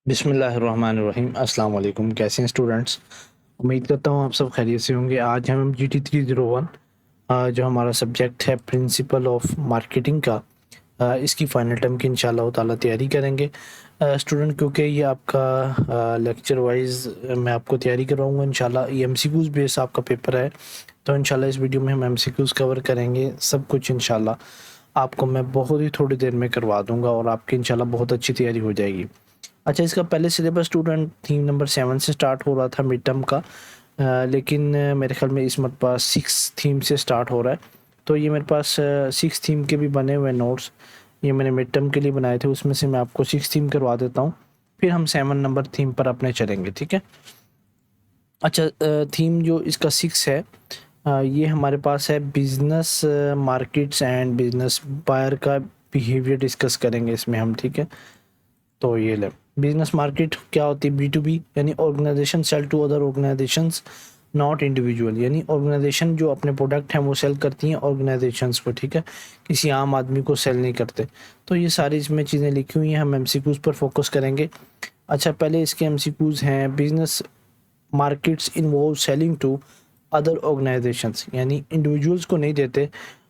बिस्मिल्लाहिर्रहमानिर्रहीम। अस्सलाम वालेकुम। कैसे हैं स्टूडेंट्स? उम्मीद करता हूँ आप सब खैरियत से होंगे। आज हम GT 301 जो हमारा सब्जेक्ट है प्रिंसिपल ऑफ मार्केटिंग का, इसकी फ़ाइनल टर्म की इंशाल्लाह ताला तैयारी करेंगे स्टूडेंट, क्योंकि ये आपका लेक्चर वाइज मैं आपको तैयारी करवाऊँगा इंशाल्लाह। ये MCQs बेस आपका पेपर है, तो इंशाल्लाह इस वीडियो में हम MCQs कवर करेंगे सब कुछ। इंशाल्लाह आपको मैं बहुत ही थोड़ी देर में करवा दूँगा और आपकी इंशाल्लाह बहुत अच्छी तैयारी हो जाएगी। अच्छा, इसका पहले सिलेबस स्टूडेंट थीम नंबर 7 से स्टार्ट हो रहा था मिड टर्म का, लेकिन मेरे ख्याल में इस मरतबा 6 थीम से स्टार्ट हो रहा है। तो ये मेरे पास 6 थीम के भी बने हुए नोट्स, ये मैंने मिड टर्म के लिए बनाए थे, उसमें से मैं आपको 6 थीम करवा देता हूँ, फिर हम 7 नंबर थीम पर अपने चलेंगे, ठीक है। अच्छा, थीम जो इसका 6 है, ये हमारे पास है business markets and business buyer का बिहेवियर डिस्कस करेंगे इसमें हम, ठीक है। तो ये ले, बिजनेस मार्केट क्या होती है? B2B यानी organisation sell to other organisations not individual, यानी ऑर्गेनाइजेशन जो अपने प्रोडक्ट हैं वो सेल करती हैं ऑर्गेनाइजेशंस को, ठीक है, किसी आम आदमी को सेल नहीं करते। तो ये सारी इसमें चीज़ें लिखी हुई हैं, हम MCQs पर फोकस करेंगे। अच्छा, पहले इसके MCQs हैं, business markets involve selling to other organisations, यानी इंडिविजुअल्स को नहीं देते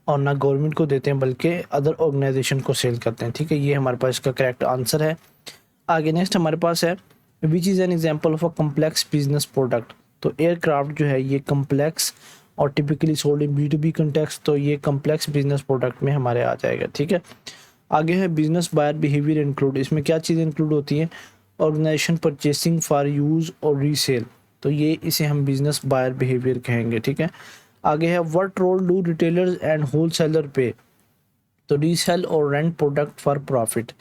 और ना गवर्नमेंट को देते हैं, बल्कि अदर ऑर्गेनाइजेशन को सेल करते हैं, ठीक है। ये हमारे पास इसका करेक्ट आंसर है। आगे नेक्स्ट हमारे पास है which is an example of a complex business product. तो एयरक्राफ्ट जो है ये कम्प्लेक्स और typically sold in B2B context, तो ये कम्प्लेक्स बिजनेस प्रोडक्ट में हमारे आ जाएगा, ठीक है। आगे है बिजनेस बायर बिहेवियर इंक्लूड, इसमें क्या चीज़ें इंक्लूड होती हैं? ऑर्गेनाइजेशन परचेसिंग फॉर यूज़ और रीसेल, तो ये इसे हम बिजनेस बायर बिहेवियर कहेंगे, ठीक है। आगे है what role do retailers and wholesaler पे, तो रीसेल और rent product for profit,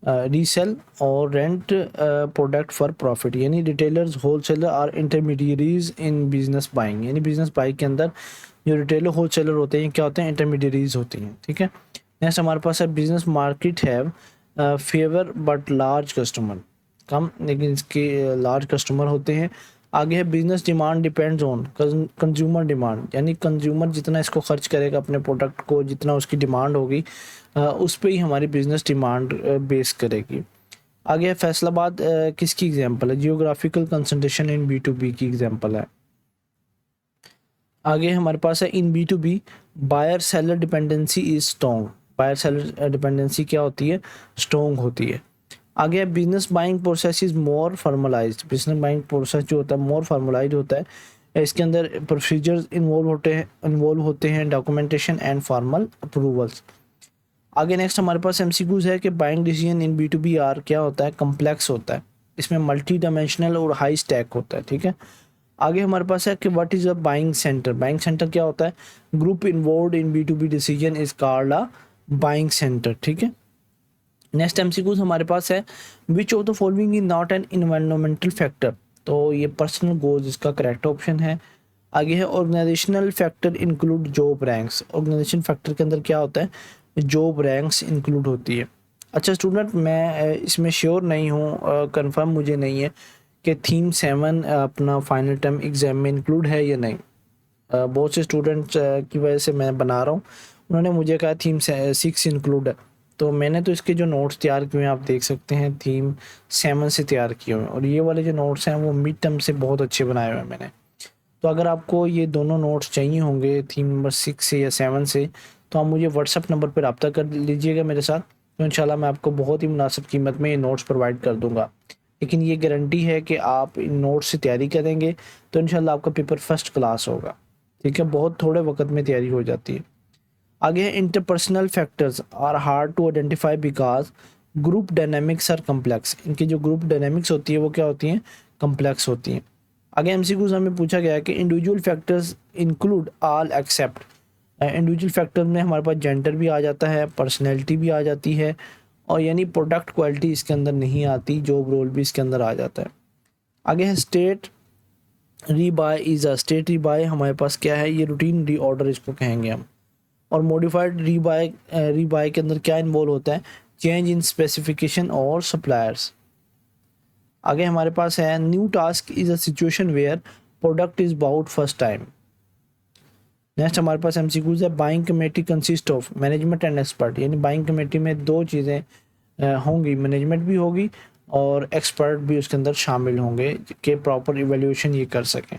resell और रेंट प्रोडक्ट फॉर प्रॉफिट, यानी रिटेलर्स होलसेलर और इंटरमीडियरीज इन बिजनेस बाइंग, यानी बिजनेस बाइंग के अंदर जो रिटेलर होलसेलर होते हैं क्या होते हैं? इंटरमीडियरीज होती हैं, ठीक है। नेक्स्ट हमारे पास है business market have favour but large customer, कम लेकिन इसके लार्ज कस्टमर होते हैं। आगे है business demand depends on consumer demand, यानी कंज्यूमर जितना इसको खर्च करेगा अपने प्रोडक्ट को, जितना उसकी डिमांड होगी उस पे ही हमारी बिजनेस डिमांड बेस करेगी। आगे है फैसलाबाद किसकी एग्जांपल है? जियोग्राफिकल कंसंट्रेशन इन B2B की एग्जांपल है। आगे हमारे पास है in B2B buyer seller dependency is strong, buyer seller dependency क्या होती है? स्ट्रॉन्ग होती है। आगे है business buying process is more formalised, business buying process जो होता है मोर फॉर्मलाइज्ड होता है, इसके अंदर प्रोसीजर्स इन्वॉल्व होते हैं डॉक्यूमेंटेशन एंड फॉर्मल अप्रूवल्स। आगे नेक्स्ट हमारे पास MCQs है कि buying decision in B2B are क्या होता है? कम्प्लेक्स होता है, इसमें मल्टी डायमेंशनल और हाई स्टैक होता है, ठीक है। आगे हमारे पास है कि what is a buying centre, buying centre क्या होता है? Group involved in B2B decision is called a buying centre, ठीक है। नेक्स्ट MCQs हमारे पास है which of the following is not an environmental factor, तो ये पर्सनल गोल्स इसका करेक्ट ऑप्शन है। आगे है organisational factor include job ranks, organisation factor के अंदर क्या होता है? जॉब रैंक्स इंक्लूड होती है। अच्छा स्टूडेंट, मैं इसमें श्योर नहीं हूँ, कंफर्म मुझे नहीं है कि थीम 7 अपना फाइनल टर्म एग्ज़ाम में इंक्लूड है या नहीं। बहुत से स्टूडेंट्स की वजह से मैं बना रहा हूँ, उन्होंने मुझे कहा थीम 6 इंक्लूड है, तो मैंने तो इसके जो नोट्स तैयार किए हैं आप देख सकते हैं थीम 7 से तैयार किए हुए हैं, और ये वाले जो नोट्स हैं वो मिड टर्म से बहुत अच्छे बनाए हुए हैं मैंने। तो अगर आपको ये दोनों नोट्स चाहिए होंगे थीम नंबर 6 से या 7 से, तो आप मुझे व्हाट्सअप नंबर पर रब्ता कर लीजिएगा मेरे साथ, तो इंशाल्लाह मैं आपको बहुत ही मुनासिब कीमत में ये नोट्स प्रोवाइड कर दूंगा। लेकिन ये गारंटी है कि आप इन नोट्स से तैयारी करेंगे तो इंशाल्लाह आपका पेपर फर्स्ट क्लास होगा, ठीक है। बहुत थोड़े वक्त में तैयारी हो जाती है। आगे है interpersonal factors are hard to identify because group dynamics are complex, इनकी जो ग्रुप डायनामिक्स होती है वो क्या होती हैं? कम्प्लेक्स होती हैं। आगे MCQs हमें पूछा गया है कि individual factors include all except, individual factor में हमारे पास जेंडर भी आ जाता है, पर्सनैलिटी भी आ जाती है, और यानी प्रोडक्ट क्वालिटी इसके अंदर नहीं आती, जॉब रोल भी इसके अंदर आ जाता है। आगे है स्टेट रीबाय इज अ, स्टेट रीबाय हमारे पास क्या है? ये रूटीन रीऑर्डर इसको कहेंगे हम। और मॉडिफाइड रीबाय, रीबाय के अंदर क्या इन्वॉल्व होता है? चेंज इन स्पेसिफिकेशन और सप्लायर्स। आगे हमारे पास है new task is a situation where product is bought first time. Next हमारे पास MCQs है buying committee consist of management and expert, यानी बाइंग कमेटी में दो चीज़ें होंगी, मैनेजमेंट भी होगी और एक्सपर्ट भी उसके अंदर शामिल होंगे कि प्रॉपर इवैल्यूएशन ये कर सकें।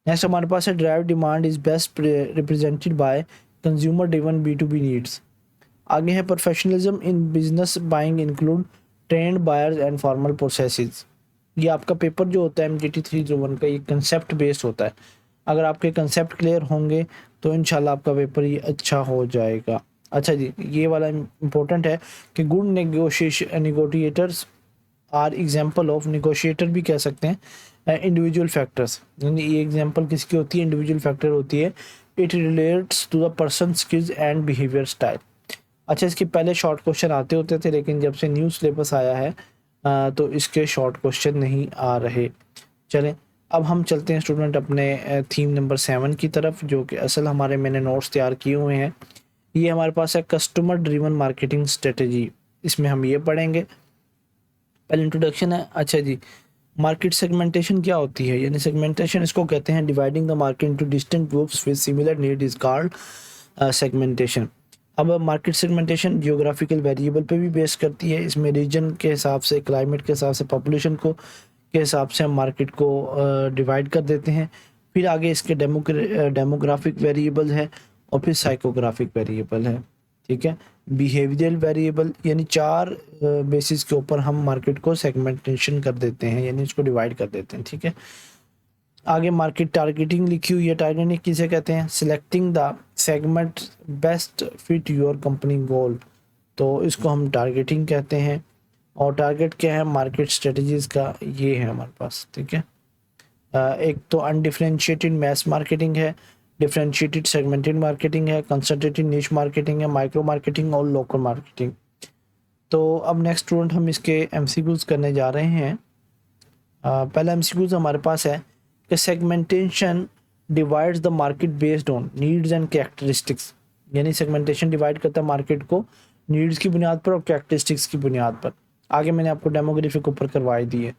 नेक्स्ट हमारे पास है drive demand is best represented by consumer driven B2B needs. आगे है professionalism in business buying include trend buyers and formal processes. ये आपका पेपर जो होता है MGT 301 का, ये कंसेप्ट बेस्ड होता है। अगर आपके कंसेप्ट क्लियर होंगे तो इंशाल्लाह आपका पेपर ये अच्छा हो जाएगा। अच्छा जी, ये वाला इम्पोर्टेंट है कि good negotiators are example of, negotiator भी कह सकते हैं इंडिविजुअल फैक्टर्स, यानी ये एग्जाम्पल किसकी होती है, इंडिविजुअल फैक्टर होती है। It relates to the person skills and behaviour style. अच्छा, इसके पहले शॉर्ट क्वेश्चन आते होते थे, लेकिन जब से न्यू सिलेबस आया है तो इसके शॉर्ट क्वेश्चन नहीं आ रहे। चलें अब हम चलते हैं स्टूडेंट अपने थीम नंबर 7 की तरफ, जो कि असल हमारे मैंने नोट्स तैयार किए हुए हैं। ये हमारे पास है कस्टमर ड्रिवन मार्केटिंग स्ट्रेटजी। इसमें हम ये पढ़ेंगे, पहले इंट्रोडक्शन है। अच्छा जी, मार्केट सेगमेंटेशन क्या होती है, यानी सेगमेंटेशन इसको कहते हैं dividing the market into distinct groups with similar need is called segmentation. अब मार्केट सेगमेंटेशन जियोग्राफिकल वेरिएबल पे भी बेस करती है। इसमें रीजन के हिसाब से, क्लाइमेट के हिसाब से, पॉपुलेशन को के हिसाब से हम मार्केट को डिवाइड कर देते हैं। फिर आगे इसके डेमोग्राफिक वेरिएबल है और फिर साइकोग्राफिक वेरिएबल है, ठीक है। बिहेवियरल वेरिएबल, यानी 4 बेसिस के ऊपर हम मार्केट को सेगमेंटेशन कर देते हैं, यानी इसको डिवाइड कर देते हैं, ठीक है। आगे मार्केट टारगेटिंग लिखी हुई है। टारगेटिंग किसे कहते हैं, selecting the segment best fit your company goal, तो इसको हम टारगेटिंग कहते हैं। और टारगेट क्या है, मार्केट स्ट्रेटजीज का ये है हमारे पास, ठीक है। एक तो अनडिफरेंशिएटेड मैस मार्केटिंग है, डिफरेंशिएटेड सेगमेंटेड मार्केटिंग है, कंसंट्रेटेड निश मार्केटिंग है, माइक्रो मार्केटिंग और लोकल मार्केटिंग। तो अब नेक्स्ट स्टूडेंट हम इसके MCQs करने जा रहे हैं। पहला MCQs हमारे पास है कि segmentation divides the market based on needs and characteristics, यानी सेगमेंटेशन डिवाइड करता है मार्केट को नीड्स की बुनियाद पर और कैरेक्टरिस्टिक्स की बुनियाद पर। आगे मैंने आपको डेमोग्राफिक ऊपर करवाई दी है।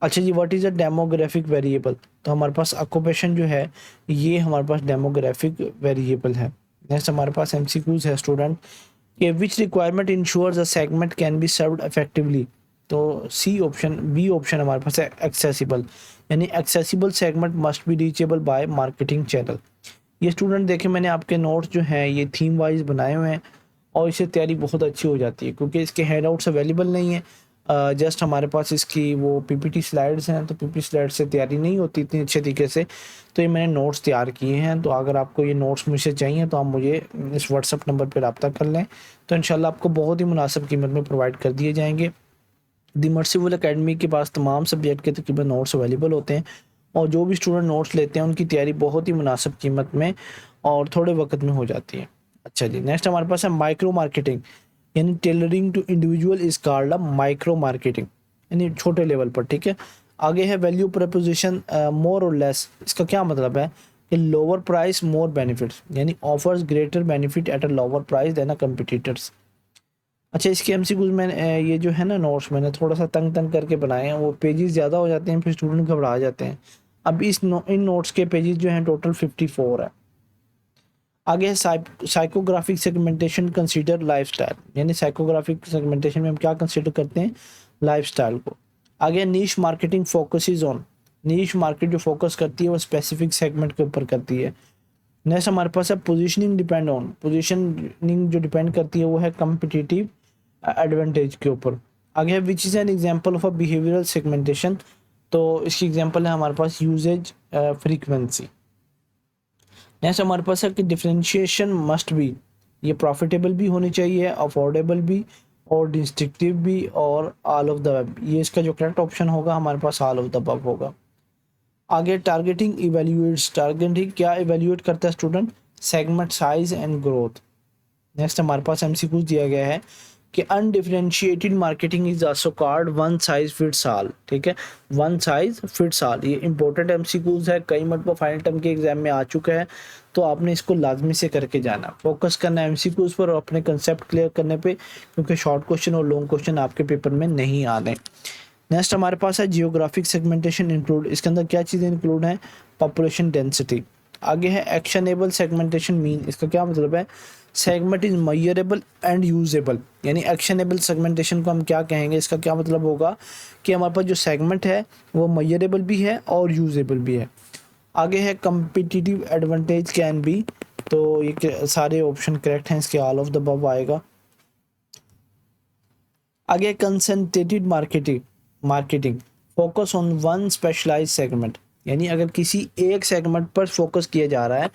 अच्छा जी, what is a demographic variable, तो हमारे पास ऑक्यूपेशन जो है ये हमारे पास डेमोग्राफिक वेरिएबल है। नेक्स्ट हमारे पास MCQs है स्टूडेंट कि which requirement ensures a segment can be served effectively, तो बी ऑप्शन हमारे पास है एक्सेसिबल, यानी accessible segment must be reachable by marketing channel. ये स्टूडेंट देखें, मैंने आपके नोट्स जो हैं ये थीम वाइज बनाए हुए हैं और इससे तैयारी बहुत अच्छी हो जाती है, क्योंकि इसके हैंडआउट्स अवेलेबल नहीं है। जस्ट हमारे पास इसकी वो PPT स्लाइड्स हैं, तो PPT स्लाइड से तैयारी नहीं होती इतनी अच्छे तरीके से। तो ये मैंने नोट्स तैयार किए हैं, तो अगर आपको ये नोट्स मुझसे चाहिए तो आप मुझे इस व्हाट्सअप नंबर पर रब्ता कर लें, तो इंशाल्लाह आपको बहुत ही मुनासिब कीमत में प्रोवाइड कर दिए जाएंगे। दी मर्सीफुल एकेडमी के पास तमाम सब्जेक्ट के तकरीबन नोट्स अवेलेबल होते हैं, और जो भी स्टूडेंट नोट्स लेते हैं उनकी तैयारी बहुत ही मुनासिब कीमत में और थोड़े वक्त में हो जाती है। अच्छा जी, नेक्स्ट हमारे पास है माइक्रो मार्केटिंग, यानी tailoring to individual is called a micro marketing, यानी छोटे लेवल पर, ठीक है। आगे है वैल्यू प्रपोजिशन मोर और लेस। इसका क्या मतलब है कि लोअर प्राइस मोर बेनिफिट्स, यानी offers greater benefit at a lower price than a competitors. अच्छा, इसके MCQs में ये जो है ना नोट्स मैंने थोड़ा सा तंग तंग करके बनाए हैं, वो पेजेस ज़्यादा हो जाते हैं, फिर स्टूडेंट घबरा जाते हैं। अब इन नोट्स के पेजेस जो हैं टोटल 54 है। आगे है साइकोग्राफिक सेगमेंटेशन कंसीडर लाइफस्टाइल, यानी साइकोग्राफिक सेगमेंटेशन में हम क्या कंसीडर करते हैं, लाइफस्टाइल को। आगे niche marketing focuses on, niche market जो फोकस करती है वो स्पेसिफिक सेगमेंट के ऊपर करती है। नेक्स्ट हमारे पास है पोजीशनिंग डिपेंड ऑन, पोजीशनिंग जो डिपेंड करती है वो है कम्पिटिटिव एडवांटेज के ऊपर। आगे है which is an example of a behavioural segmentation, तो इसकी एग्जांपल है हमारे पास यूजेज फ्रीक्वेंसी। नेक्स्ट हमारे पास है कि डिफरेंशिएशन मस्ट बी, ये प्रॉफिटेबल भी होनी चाहिए, अफोर्डेबल भी और डिस्ट्रिक्टिव भी और ऑल ऑफ द वेब। ये इसका जो करेक्ट ऑप्शन होगा हमारे पास ऑल ऑफ द अबव होगा। आगे टारगेटिंग इवेल्युएट्स, टारगेटिंग क्या इवेल्युएट करता है student, segment size and growth. Next हमारे पास MCQ दिया गया है कि undifferentiated marketing is also called one size fits all, ठीक है, वन साइज फिट्स ऑल। ये इंपॉर्टेंट MCQs है, कई मरतबा फाइनल टर्म के एग्जाम में आ चुका है, तो आपने इसको लाजमी से करके जाना, फोकस करना है MCQs पर और अपने कंसेप्ट क्लियर करने पे, क्योंकि शॉर्ट क्वेश्चन और लॉन्ग क्वेश्चन आपके पेपर में नहीं आने। नेक्स्ट हमारे पास है जियोग्राफिक सेगमेंटेशन इंक्लूड, इसके अंदर क्या चीज़ें इंक्लूड हैं, पॉपुलेशन डेंसिटी। आगे है एक्शनेबल सेगमेंटेशन मीन, इसका क्या मतलब है, segment is measurable and usable, यानी एक्शनेबल सेगमेंटेशन को हम क्या कहेंगे, इसका क्या मतलब होगा कि हमारे पास जो सेगमेंट है वो मेजरेबल भी है और यूजेबल भी है। आगे है कम्पिटिटिव एडवांटेज कैन बी, तो ये सारे ऑप्शन करेक्ट हैं, इसके ऑल ऑफ द अबव आएगा। आगे concentrated marketing focus on one specialise segment, यानी अगर किसी एक सेगमेंट पर फोकस किया जा रहा है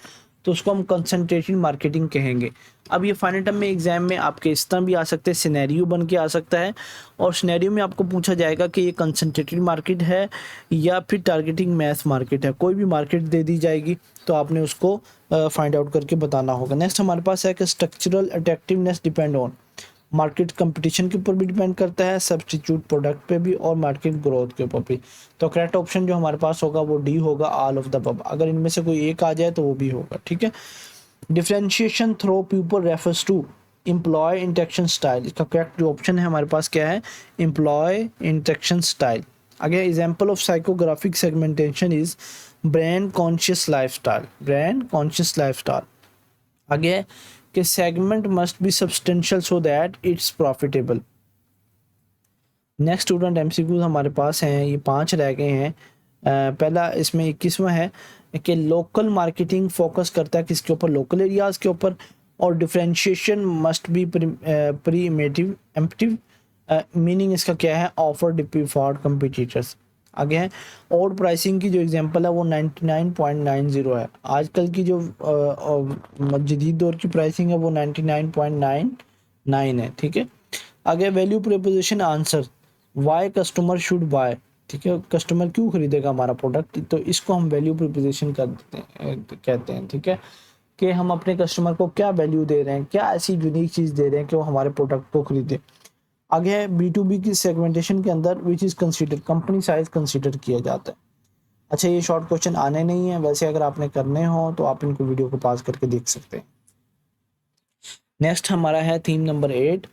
तो उसको हम कंसंट्रेटेड मार्केटिंग कहेंगे। अब ये फाइनल टर्म में एग्जाम में आपके इस तरह भी आ सकते हैं, सिनेरियो बन के आ सकता है, और सिनेरियो में आपको पूछा जाएगा कि ये कंसंट्रेटेड मार्केट है या फिर टारगेटिंग मैथ मार्केट है, कोई भी मार्केट दे दी जाएगी तो आपने उसको फाइंड आउट करके बताना होगा। नेक्स्ट हमारे पास है कि structural attractiveness depend on, market competition के ऊपर भी डिपेंड करता है, सब्स्टिट्यूट प्रोडक्ट पे भी, और मार्केट ग्रोथ के ऊपर भी। तो करेक्ट ऑप्शन जो हमारे पास होगा वो डी होगा, ऑल ऑफ द अबव। अगर इनमें से कोई एक आ जाए तो वो भी होगा, ठीक है। Differentiation through people refers to employ interaction style, इसका करेक्ट जो ऑप्शन है हमारे पास क्या है, एम्प्लॉय इंटरेक्शन स्टाइल। आगे example of psychographic segmentation is brand conscious lifestyle, brand conscious lifestyle. आगे कि segment must be substantial so that it's profitable. Next student MCQs हमारे पास हैं, ये 5 रह गए हैं। पहला इसमें 21वां है कि लोकल मार्केटिंग फोकस करता है किसके ऊपर, लोकल एरियाज के ऊपर, और differentiation must be preemptive emptive, meaning इसका क्या है, ऑफर डिपी फॉर कंपिटिटर्स। आगे है ओड प्राइसिंग की जो एग्जांपल है वो 99.90 है, आजकल की जो जदीद दौर की प्राइसिंग है वो 99.99 है, ठीक है। आगे value proposition answer, why customer should buy, ठीक है, कस्टमर क्यों खरीदेगा हमारा प्रोडक्ट, तो इसको हम वैल्यू प्रोपोजिशन कहते हैं, ठीक है, कि हम अपने कस्टमर को क्या वैल्यू दे रहे हैं, क्या ऐसी यूनिक चीज़ दे रहे हैं कि वो हमारे प्रोडक्ट को खरीदे। आगे है B2B की सेगमेंटेशन के अंदर which is consider, company size consider किया जाता है। अच्छा ये शॉर्ट क्वेश्चन आने नहीं है, वैसे अगर आपने करने हो तो आप इनको वीडियो को पास करके देख सकते हैं। नेक्स्ट हमारा है theme number 8,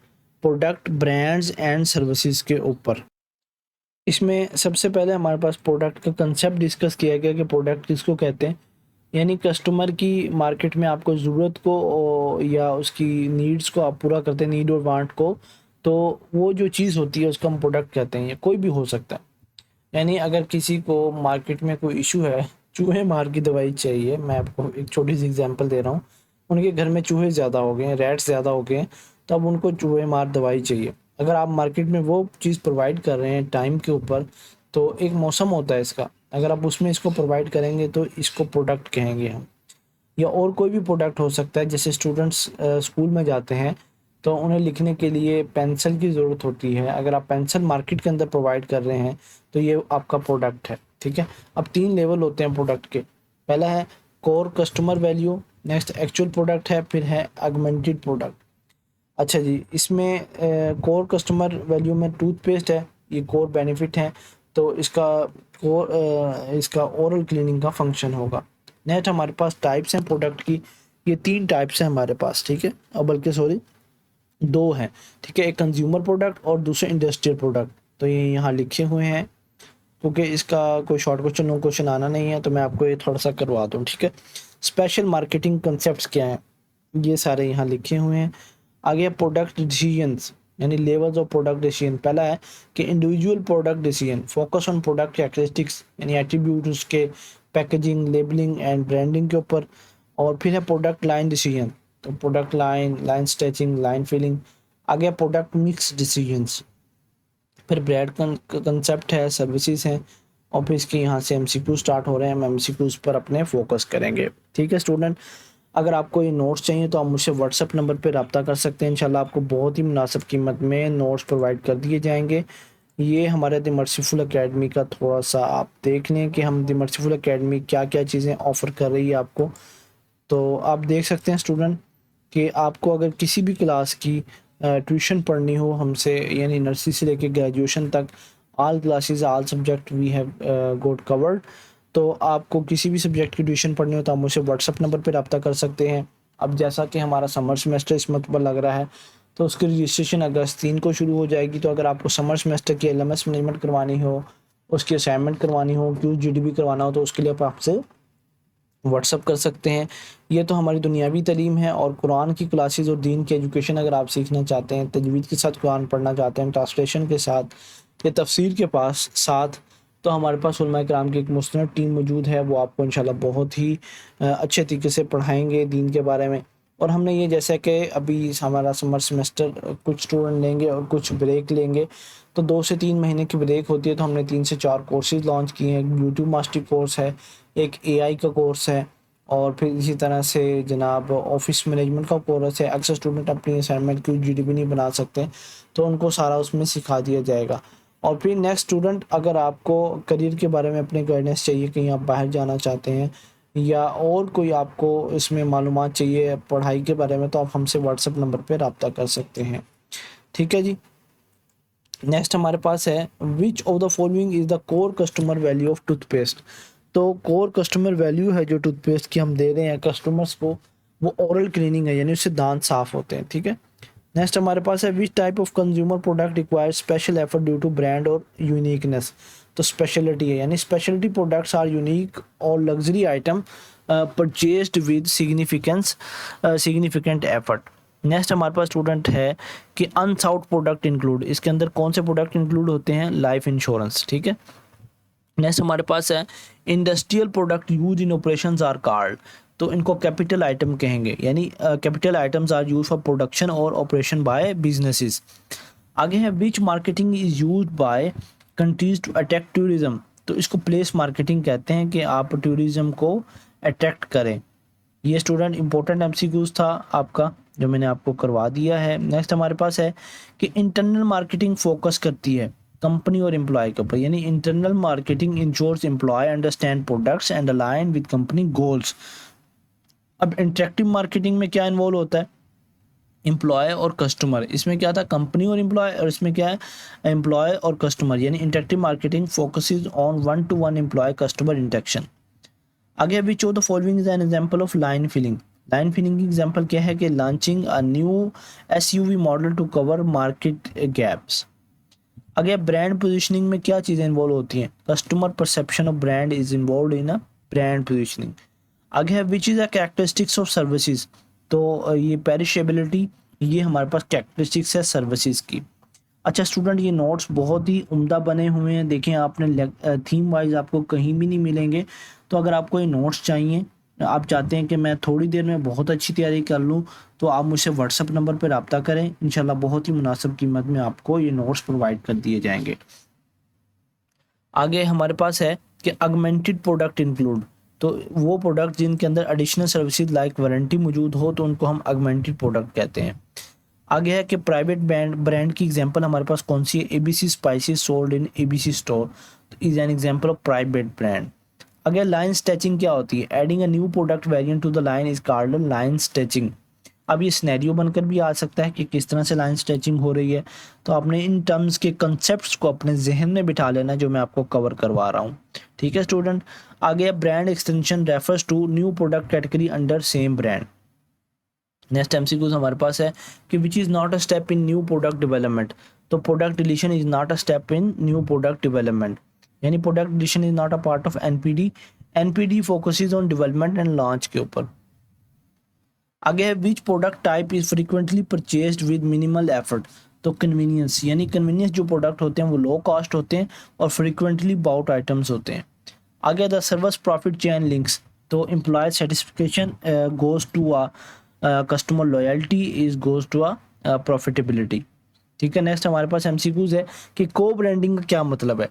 product brands and services के ऊपर। इसमें सबसे पहले हमारे पास प्रोडक्ट का कंसेप्ट डिस्कस किया गया कि प्रोडक्ट किसको कहते हैं, यानी कस्टमर की मार्केट में आपको ज़रूरत को या उसकी नीड्स को आप पूरा करते हैं, नीड और वांट को, तो वो जो चीज़ होती है उसको हम प्रोडक्ट कहते हैं, या कोई भी हो सकता है। यानी अगर किसी को मार्केट में कोई इशू है, चूहे मार की दवाई चाहिए, मैं आपको एक छोटी सी एग्जांपल दे रहा हूँ, उनके घर में चूहे ज़्यादा हो गए हैं, रैट्स ज़्यादा हो गए हैं, तो अब उनको चूहे मार दवाई चाहिए। अगर आप मार्केट में वो चीज़ प्रोवाइड कर रहे हैं टाइम के ऊपर, तो एक मौसम होता है इसका, अगर आप उसमें इसको प्रोवाइड करेंगे तो इसको प्रोडक्ट कहेंगे हम। या और कोई भी प्रोडक्ट हो सकता है, जैसे स्टूडेंट्स स्कूल में जाते हैं तो उन्हें लिखने के लिए पेंसिल की ज़रूरत होती है, अगर आप पेंसिल मार्केट के अंदर प्रोवाइड कर रहे हैं तो ये आपका प्रोडक्ट है, ठीक है। अब 3 लेवल होते हैं प्रोडक्ट के, पहला है core customer value, next actual product है, फिर है ऑगमेंटेड प्रोडक्ट। अच्छा जी, इसमें कोर कस्टमर वैल्यू में टूथपेस्ट है, ये कोर बेनिफिट है, तो इसका ओरल क्लीनिंग का फंक्शन होगा। नेक्स्ट हमारे पास टाइप्स हैं प्रोडक्ट की, ये 3 टाइप्स हैं हमारे पास, ठीक है, और बल्कि सॉरी 2 हैं, ठीक है, एक कंज्यूमर प्रोडक्ट और दूसरे इंडस्ट्रियल प्रोडक्ट। तो ये यहाँ लिखे हुए हैं, क्योंकि इसका कोई शॉर्ट क्वेश्चन नो क्वेश्चन आना नहीं है तो मैं आपको ये थोड़ा सा करवा दूँ, ठीक है। स्पेशल मार्केटिंग कंसेप्ट्स क्या हैं, ये सारे यहाँ लिखे हुए हैं। आगे प्रोडक्ट डिसीजंस, यानी लेवल्स ऑफ प्रोडक्ट डिसीजन। पहला है कि individual product decision, focus on product characteristics, यानी एट्रीब्यूट उसके, पैकेजिंग, लेबलिंग एंड ब्रांडिंग के ऊपर। और फिर है प्रोडक्ट लाइन डिसीजन, तो product line stretching, line filling. आगे प्रोडक्ट मिक्स डिसीजंस, फिर ब्रांड कंसेप्ट है, सर्विसेज हैं, और फिर इसके यहाँ से एमसीक्यू स्टार्ट हो रहे हैं, हम एमसीक्यूज पर अपने फोकस करेंगे, ठीक है स्टूडेंट। अगर आपको ये नोट्स चाहिए तो आप मुझसे व्हाट्सअप नंबर पे रब्ता कर सकते हैं, इंशाल्लाह आपको बहुत ही मुनासिब कीमत में नोट्स प्रोवाइड कर दिए जाएंगे। ये हमारे द मर्सीफुल एकेडमी का थोड़ा सा आप देख लें कि हम द मर्सीफुल एकेडमी क्या क्या चीज़ें ऑफ़र कर रही है आपको। तो आप देख सकते हैं स्टूडेंट कि आपको अगर किसी भी क्लास की ट्यूशन पढ़नी हो हमसे, यानी नर्सरी से लेकर ग्रेजुएशन तक, all classes all subject we have got covered, तो आपको किसी भी सब्जेक्ट की ट्यूशन पढ़नी हो तो आप मुझसे व्हाट्सअप नंबर पर रब्ता कर सकते हैं। अब जैसा कि हमारा समर सेमेस्टर इस मंथ पर लग रहा है, तो उसकी रजिस्ट्रेशन अगस्त 3 को शुरू हो जाएगी। तो अगर आपको समर सेमेस्टर की LMS मैनेजमेंट करवानी हो, उसकी असाइनमेंट करवानी हो, QGDB करवाना हो, तो उसके लिए आप आपसे व्हाट्सअप कर सकते हैं। ये तो हमारी दुनियावी तालीम है, और कुरान की क्लासेस और दीन की एजुकेशन अगर आप सीखना चाहते हैं, तजवीद के साथ कुरान पढ़ना चाहते हैं, ट्रांसलेशन के साथ या तफसीर के पास साथ, तो हमारे पास उलमा किराम की एक मुस्तनद टीम मौजूद है। वो आपको इंशाल्लाह बहुत ही अच्छे तरीके से पढ़ाएंगे दीन के बारे में। और हमने ये, जैसे कि अभी हमारा समर सेमेस्टर कुछ स्टूडेंट लेंगे और कुछ ब्रेक लेंगे, तो 2 से 3 महीने की ब्रेक होती है, तो हमने 3 से 4 कोर्सेज लॉन्च किए हैं। यूट्यूब मास्टरी कोर्स है, एक एआई का कोर्स है, और फिर इसी तरह से जनाब ऑफिस मैनेजमेंट का कोर्स है। अक्सर स्टूडेंट अपनी असाइनमेंट की जीडीपी नहीं बना सकते, तो उनको सारा उसमें सिखा दिया जाएगा। और फिर नेक्स्ट स्टूडेंट, अगर आपको करियर के बारे में अपने गाइडेंस चाहिए, कहीं आप बाहर जाना चाहते हैं, या और कोई आपको इसमें मालूमात चाहिए पढ़ाई के बारे में, तो आप हमसे व्हाट्सएप नंबर पर रब्ता कर सकते हैं। ठीक है जी। नेक्स्ट हमारे पास है, which of the following is the core customer value of toothpaste. तो कोर कस्टमर वैल्यू है जो टूथपेस्ट की हम दे रहे हैं कस्टमर्स को, वो ओरल क्लीनिंग है, यानी उससे दांत साफ होते हैं। ठीक है। नेक्स्ट हमारे पास है, which type of consumer product require special effort due to brand और यूनिकनेस। तो स्पेशलिटी है, यानी स्पेशलिटी प्रोडक्ट्स आर यूनिक और luxury item purchased with significant effort. Next हमारे पास स्टूडेंट है कि अनसाउट प्रोडक्ट इंक्लूड, इसके अंदर कौन से प्रोडक्ट इंक्लूड होते हैं, लाइफ इंश्योरेंस। ठीक है। नेक्स्ट हमारे पास है, industrial product use in operations are called. तो इनको कैपिटल आइटम कहेंगे, यानी capital items are use for production और ऑपरेशन बाय बिजनेसेस। आगे है, which marketing is use by countries to attract tourism. तो इसको प्लेस मार्केटिंग कहते हैं, कि आप टूरिज्म को अट्रैक्ट करें। ये स्टूडेंट इंपॉर्टेंट एमसीक्यूज था आपका, जो मैंने आपको करवा दिया है। नेक्स्ट हमारे पास है कि इंटरनल मार्केटिंग फोकस करती है कंपनी और एम्प्लॉय के ऊपर, यानी internal marketing ensures employ understand products and align with company goals. अब इंटरेक्टिव मार्केटिंग में क्या इन्वॉल्व होता है, एम्प्लॉय और कस्टमर। इसमें क्या था, कंपनी और एम्प्लॉय, और इसमें क्या है, एम्प्लॉय और कस्टमर। यानी interactive marketing focuses on 1-to-1 employ customer interaction. आगे which of the following is an example of line filling. Line filling की एग्जांपल क्या है, कि launching a new SUV model to cover market gaps. आगे brand positioning में क्या चीज़ें involve होती हैं, customer perception of brand is involve in a brand positioning. आगे है, which is a characteristics of services. तो ये पेरिशेबिलिटी, ये हमारे पास कैरेक्टरिस्टिक्स है सर्विसेज की। अच्छा स्टूडेंट, ये नोट्स बहुत ही उम्दा बने हुए हैं। देखें, आपने थीम वाइज आपको कहीं भी नहीं मिलेंगे। तो अगर आपको ये नोट्स चाहिए, आप चाहते हैं कि मैं थोड़ी देर में बहुत अच्छी तैयारी कर लूँ, तो आप मुझसे व्हाट्सएप नंबर पर रब्ता करें। इंशाल्लाह बहुत ही मुनासिब कीमत में आपको ये नोट्स प्रोवाइड कर दिए जाएंगे। आगे हमारे पास है कि ऑगमेंटेड प्रोडक्ट इंक्लूड। तो वो प्रोडक्ट जिनके अंदर एडिशनल सर्विसेज लाइक वारंटी मौजूद हो, तो उनको हम ऑगमेंटेड प्रोडक्ट कहते हैं। आगे है कि प्राइवेट ब्रांड की एग्जांपल हमारे पास कौन सी है, ABC spices sold in ABC store, is an example of private brand. अगर लाइन स्टेचिंग क्या होती है, adding a new product variant to the line is called line stretching. अब ये सिनेरियो बनकर भी आ सकता है कि किस तरह से लाइन स्ट्रेचिंग हो रही है, तो आपने इन टर्म्स के कंसेप्ट्स को अपने जहन में बिठा लेना, जो मैं आपको कवर करवा रहा हूँ। ठीक है स्टूडेंट। आगे brand extension refers to new product category under same brand. Next MCQs हमारे पास है कि which is not a step in new product development. तो product deletion is not a step in new product development, यानी product deletion is not a part of NPD. NPD focuses on development and launch के ऊपर। आगे है, which product type is frequently purchased with minimal effort. तो convenience, यानी convenience जो product होते हैं वो लो कॉस्ट होते हैं और फ्रीक्वेंटली बाउट आइटम्स होते हैं। आगे the service profit chain links. तो employ satisfaction goes to a customer loyalty is goes to a profitability. ठीक है। नेक्स्ट हमारे पास एमसीक्यूज है कि को ब्रांडिंग का क्या मतलब है।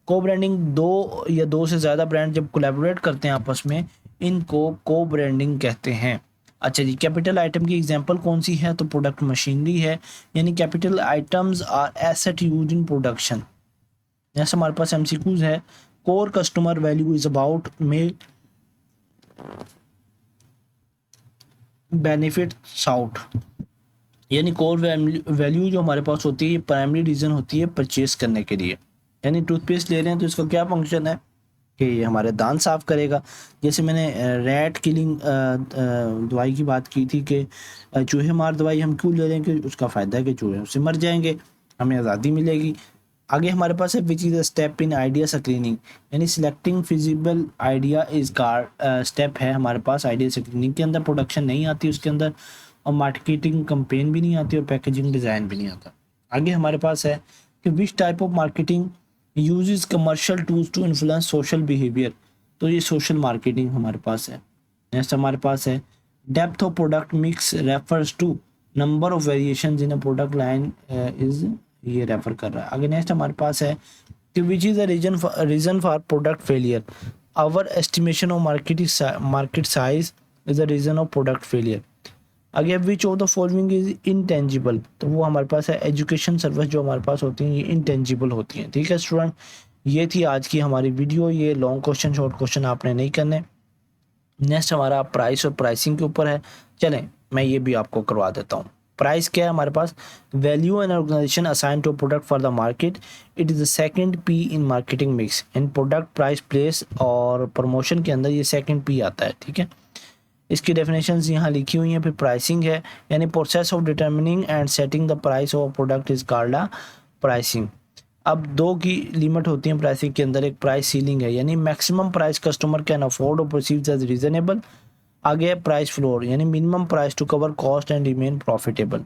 को ब्रांडिंग, दो या दो से ज़्यादा ब्रांड जब कोलैबोरेट करते हैं आपस में, इनको को ब्रांडिंग कहते हैं। अच्छा जी, कैपिटल आइटम की एग्जांपल कौन सी है, तो प्रोडक्ट मशीनरी है, यानी capital items are asset used in production. जैसे हमारे पास एमसीक्यूज है, core customer value is about main benefit sought, यानी कोर वैल्यू जो हमारे पास होती है, ये प्राइमरी रीज़न होती है परचेज करने के लिए। यानी टूथपेस्ट ले रहे हैं तो इसका क्या फंक्शन है कि ये हमारे दांत साफ करेगा। जैसे मैंने रैट किलिंग दवाई की बात की थी कि चूहे मार दवाई हम क्यों ले रहे हैं, कि उसका फ़ायदा है कि चूहे उससे मर जाएंगे, हमें आज़ादी मिलेगी। आगे हमारे पास है which is a step in idea screening, यानी selecting feasible idea is step है हमारे पास आइडिया स्क्रीनिंग के अंदर। प्रोडक्शन नहीं आती उसके अंदर, और मार्केटिंग कंपेन भी नहीं आती, और पैकेजिंग डिज़ाइन भी नहीं आता। आगे हमारे पास है कि which type of marketing uses commercial tools to influence social behaviour, तो ये सोशल मार्केटिंग हमारे पास है। नेक्स्ट हमारे पास है depth of product mix refers to number of variation in a product line is, ये रेफर कर रहा है। आगे नेक्स्ट हमारे पास है कि which is the reason for product failure, our estimation of market size is the reason of product failure. आगे which of the following is intangible, तो वो हमारे पास है एजुकेशन सर्विस जो हमारे पास होती हैं ये इनटेंजिबल होती हैं। ठीक है स्टूडेंट, ये थी आज की हमारी वीडियो। ये लॉन्ग क्वेश्चन शॉर्ट क्वेश्चन आपने नहीं करने। नेक्स्ट हमारा प्राइस और प्राइसिंग के ऊपर है। चलें मैं ये भी आपको करवा देता हूँ। प्राइस क्या है हमारे पास, value and organisation assign to product for the market, it is the second P in marketing mix. इन प्रोडक्ट प्राइस प्लेस और प्रमोशन के अंदर ये सेकंड पी आता है। ठीक है, इसकी डेफिनेशंस यहाँ लिखी हुई हैं। फिर प्राइसिंग है, यानी process of determining and setting the price of product is called pricing. अब दो की लिमिट होती है प्राइसिंग के अंदर, एक प्राइस सीलिंग है यानी maximum price customer can afford और परसीव्ड एज रीजनेबल। आगे है प्राइस फ्लोर, यानी minimum price to cover cost and remain profitable.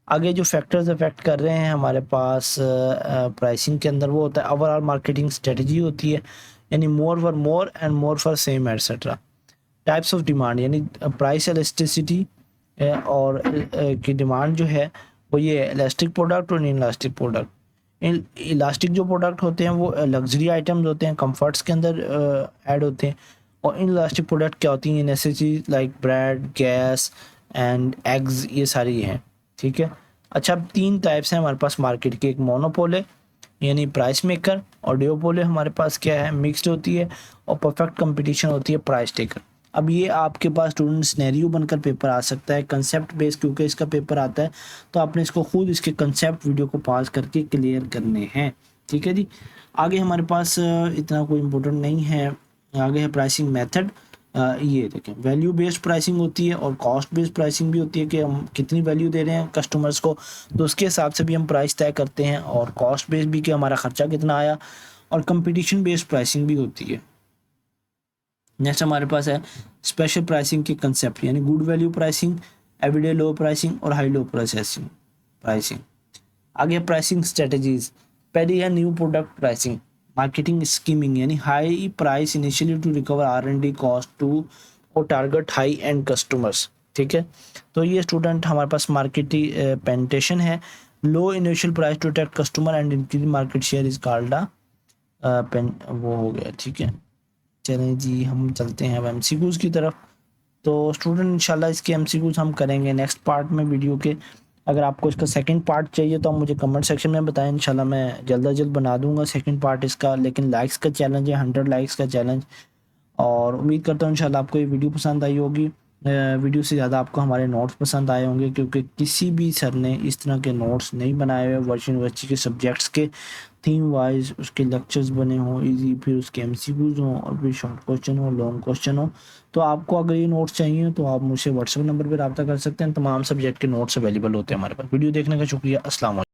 आगे जो फैक्टर्स अफेक्ट कर रहे हैं हमारे पास प्राइसिंग के अंदर, वो होता है ओवरऑल मार्केटिंग स्ट्रेटजी होती है, यानी more for more and more for same etcetera. Types of demand, यानी प्राइस एलास्टिसिटी और की डिमांड जो है वो ये इलास्टिक प्रोडक्ट और इन इलास्टिक प्रोडक्ट। इलास्टिक जो प्रोडक्ट होते हैं वो लग्जरी आइटम्स होते हैं, कंफर्ट्स के अंदर ऐड होते हैं। और इन इलास्टिक प्रोडक्ट क्या होती हैं, necessities like bread, gas and eggs, ये सारी हैं। ठीक है, अच्छा अब तीन टाइप्स हैं हमारे पास मार्केट के, एक मोनोपोल है यानी प्राइस मेकर, और डिओपोल है हमारे पास क्या है मिक्स्ड होती है, और परफेक्ट कंपटीशन होती है प्राइस टेकर। अब ये आपके पास स्टूडेंट सिनेरियो बनकर पेपर आ सकता है, कंसेप्ट बेस क्योंकि इसका पेपर आता है, तो आपने इसको खुद इसके कंसेप्ट वीडियो को पास करके क्लियर करने हैं। ठीक है जी, आगे हमारे पास इतना कोई इम्पोर्टेंट नहीं है। आगे है प्राइसिंग मेथड। ये देखें वैल्यू बेस्ड प्राइसिंग होती है और कॉस्ट बेस्ड प्राइसिंग भी होती है कि हम कितनी वैल्यू दे रहे हैं कस्टमर्स को, तो उसके हिसाब से भी हम प्राइस तय करते हैं। और कॉस्ट बेस्ड भी कि हमारा खर्चा कितना आया, और कंपटीशन बेस्ड प्राइसिंग भी होती है। नेक्स्ट हमारे पास है स्पेशल प्राइसिंग के कंसेप्ट, यानी good value pricing, everyday low pricing और हाई लो प्राइसिंग। आगे प्राइसिंग स्ट्रेटजीज, पहली है new product pricing, marketing skimming, यानी high price initially to recover R&D cost to और टारगेट हाई एंड कस्टमर्स। ठीक है, तो ये स्टूडेंट हमारे पास मार्केटिंग पेनिट्रेशन है। Low initial price to attract customer and increase market share is called वो हो गया। ठीक है, चलें जी हम चलते हैं अब MCQs की तरफ। तो स्टूडेंट इंशाल्लाह इसके MCQs हम करेंगे नेक्स्ट पार्ट में वीडियो के। अगर आपको इसका सेकंड पार्ट चाहिए तो आप मुझे कमेंट सेक्शन में बताएं, इंशाल्लाह मैं जल्द अज जल्द बना दूंगा सेकंड पार्ट इसका। लेकिन लाइक्स का चैलेंज है, 100 लाइक्स का चैलेंज, और उम्मीद करता हूँ इंशाल्लाह आपको ये वीडियो पसंद आई होगी। वीडियो से ज़्यादा आपको हमारे नोट्स पसंद आए होंगे, क्योंकि किसी भी सर ने इस तरह के नोट्स नहीं बनाए हुए वर्चुअल यूनिवर्सिटी के सब्जेक्ट्स के थीम वाइज, उसके लेक्चर्स बने हों इजी, फिर उसके MCQs हों, और फिर शॉर्ट क्वेश्चन हो, लॉन्ग क्वेश्चन हो। तो आपको अगर ये नोट्स चाहिए तो आप मुझसे व्हाट्सएप नंबर पर रब्ता कर सकते हैं। तमाम सब्जेक्ट के नोट्स अवेलेबल होते हैं हमारे पास। वीडियो देखने का शुक्रिया। अस्सलाम वालेकुम।